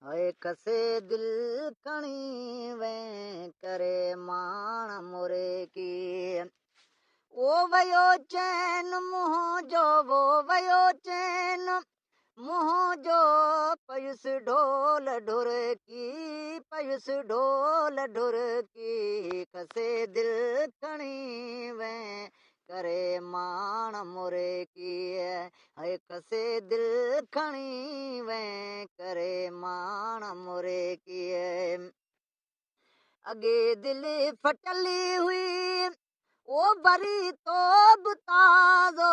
हाय कसे दिल खणी वे करे माण मोरे की ओ वयो चैन मुंह जो वो वयो चैन मुंह जो पयुस ढोल ढुर की पयुस ढोल ढुर की कसे दिल खणी वे करे माण मोरे की हाय कसे दिल खणी वे करे माण मोरे की अगे दिल फटली हुई ओ बरी तो बुताज़ो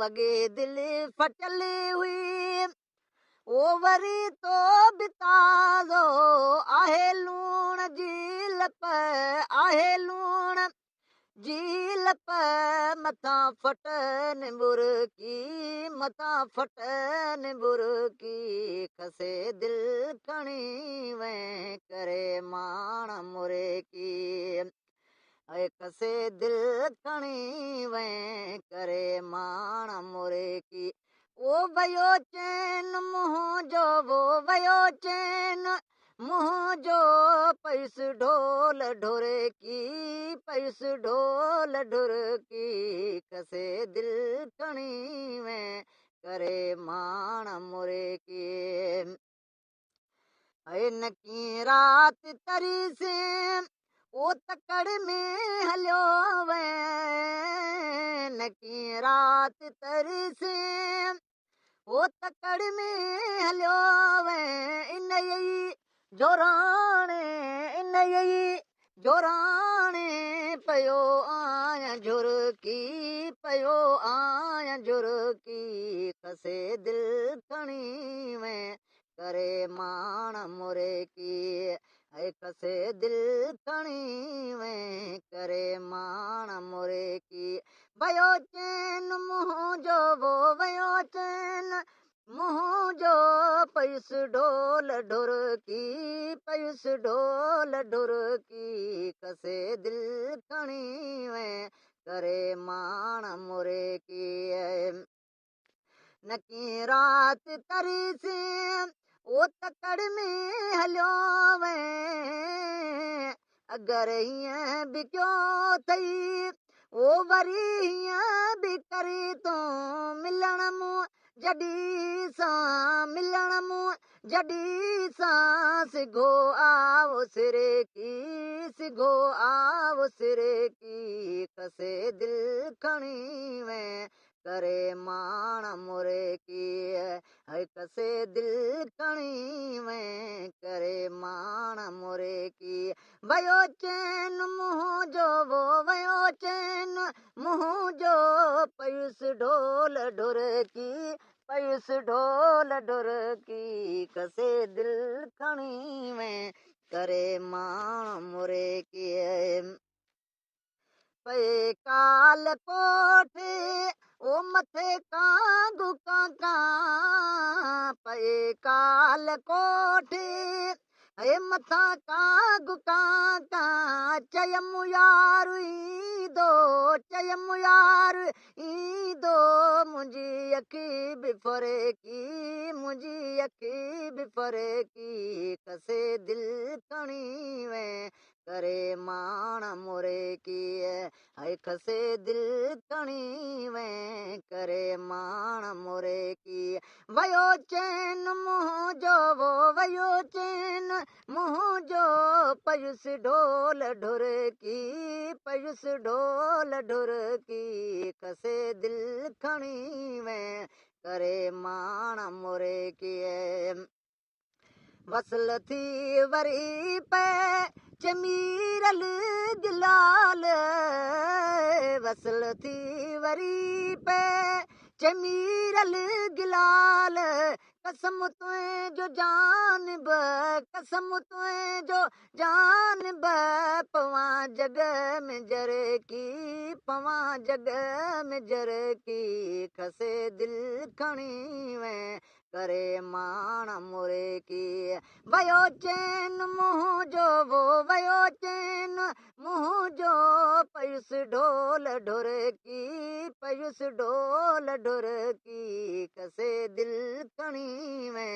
वगे दिल फटली हुई ओ वरी तो बिताज़ो आहे लूण जी लप आहे लूण जी लप मथां फटन बुरकी मथां फटन बुरकी कसे दिल खणी वे करे माण मुरे की ऐं कसे दिल खणी वे करे माण मुरे की ओ वयो चैन मुंह जो वो वयो चैन मुंह जो पैस ढोल ढुर की पैस ढोल ढुर की कसे दिल खणी वे करे माण मुरे की ऐं नकी रात तरी से ओ तकड़ में हलियो वे नकी रात तरी से ओ तकड़ में हलियो वे इन यही जोराणे इन यही जोराणे पयो आया झुरकी पयो आया झुरकी कसे दिल खणी वे करे माण मुरे की ऐं कसे दिल खणी वे करे माण मुरे की वयो चैन मुंह जो वो वयो चैन मुंह जो पैस ढोल ढुर की पैस ढोल ढुर की कसे दिल खणी वे करे माण मुरे की नकी रात तरी से ओ तकड़ में हलियो वे अगर हीअं बि कयो थई ओ वरी हीअं बि करे तो मिलण मूं जॾहिं सां मिलण मूं जॾहिं सां सिघो आव सिरे की सिघो आव सिरे की कसे दिल खणी वे करे माण मुरे की है कसे दिल खणी वे करे माण मुरे की वयो चैन मुंह जो वो वयो चैन मुंह जो पयुस ढोल ढुर की पयुस ढोल ढुर की कसे दिल खणी वे करे माण मुरे की पे काल कोठे ओ मथे कांगू कां पे काल कोठे हे मथा कांगू कां चयमु यार ईंदो चयमु यार ईंदो मुंहिंजी अखी बि फरे की मुंहिंजी अखी बि फरे की कसे दिल खणी वे करे माण मुरे की है कसे दिल खणी वे करे माण मुरे की वयो चैन मुंह जो वो वयो चैन मुंह जो पयुस ढोल ढुर की पयुस ढोल ढुर की कसे दिल खणी वे करे माण मुरे की वसल थी वरी पे चमीरल गिलाल वसल थी वरी पे चमीरल गिलाल कसम तुए जो जान ब कसम तुए जो जान ब पवां जग में जरे की पवां जग में जरे की कसे दिल खणी वे करे माण मुरे की वयो चैन मुंह जो वो वयो चैन मुंह जो पयुस ढोल ढुर की पयुस ढोल ढुर की कसे दिल खणी वे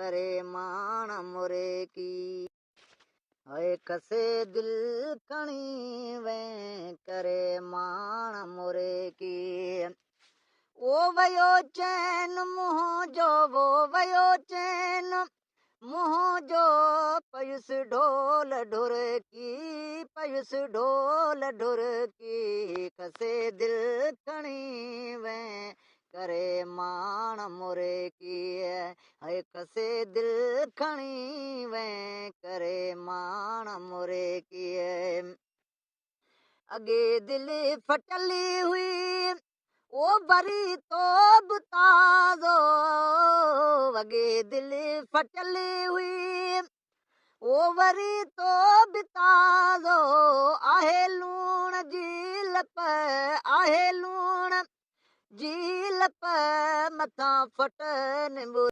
करे माण मुरे की हाय कसे दिल खणी वे करे माण मुरे की वो वयो चैन मुंह जो वो वयो चैन मुंह जो पयुस ढोल ढुर की पयुस ढोल ढुर की कसे दिल खणी वे करे माण मुरे की हाय कसे दिल खणी वे करे माण मुरे की अगे दिल फटली हुई वो बरी तो बुताज़ो अगे दिल फटली हुई वो वरी तो बिताज़ो आहे लूण जी लप आहे लूण जी लप मथां फट निबू